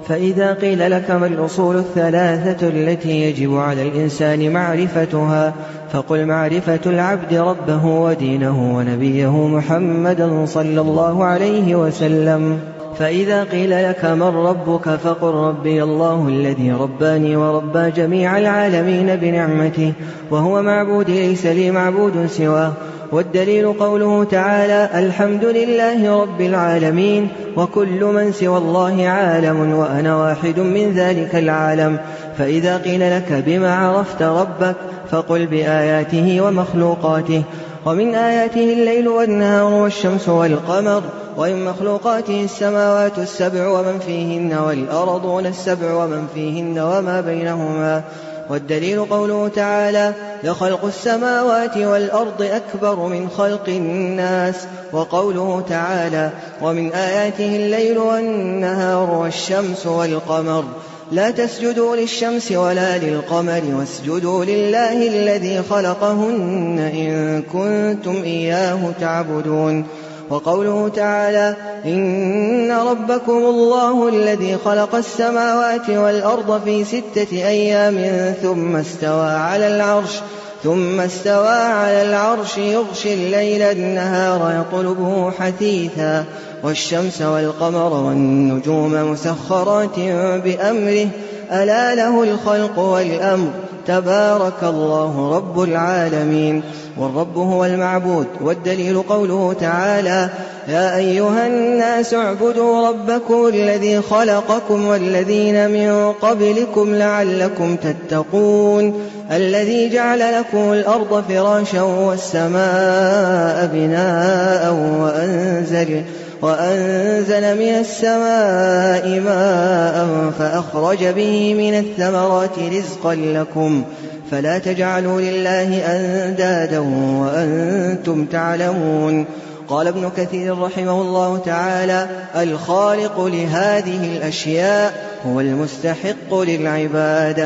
فإذا قيل لك ما الأصول الثلاثة التي يجب على الإنسان معرفتها؟ فقل معرفة العبد ربه ودينه ونبيه محمدا صلى الله عليه وسلم. فإذا قيل لك من ربك؟ فقل ربي الله الذي رباني وربى جميع العالمين بنعمته، وهو معبودي ليس لي معبود سواه. والدليل قوله تعالى الحمد لله رب العالمين، وكل من سوى الله عالم وأنا واحد من ذلك العالم. فإذا قيل لك بما عرفت ربك؟ فقل بآياته ومخلوقاته. ومن آياته الليل والنهار والشمس والقمر، ومن مخلوقاته السماوات السبع ومن فيهن والأرضون السبع ومن فيهن وما بينهما. والدليل قوله تعالى لخلق السماوات والأرض أكبر من خلق الناس. وقوله تعالى ومن آياته الليل والنهار والشمس والقمر. لا تسجدوا للشمس ولا للقمر واسجدوا لله الذي خلقهن إن كنتم إياه تعبدون. وقوله تعالى إن ربكم الله الذي خلق السماوات والأرض في 6 أيام ثم استوى على العرش يغشي الليل النهار يطلبه حثيثا، والشمس والقمر والنجوم مسخرات بأمره ألا له الخلق والأمر تبارك الله رب العالمين. والرب هو المعبود. والدليل قوله تعالى يا أيها الناس اعبدوا ربكم الذي خلقكم والذين من قبلكم لعلكم تتقون، الذي جعل لكم الأرض فراشا والسماء بناء وأنزل من السماء ماء فأخرج به من الثمرات رزقا لكم، فلا تجعلوا لله أندادا وأنتم تعلمون. قال ابن كثير رحمه الله تعالى الخالق لهذه الأشياء هو المستحق للعبادة.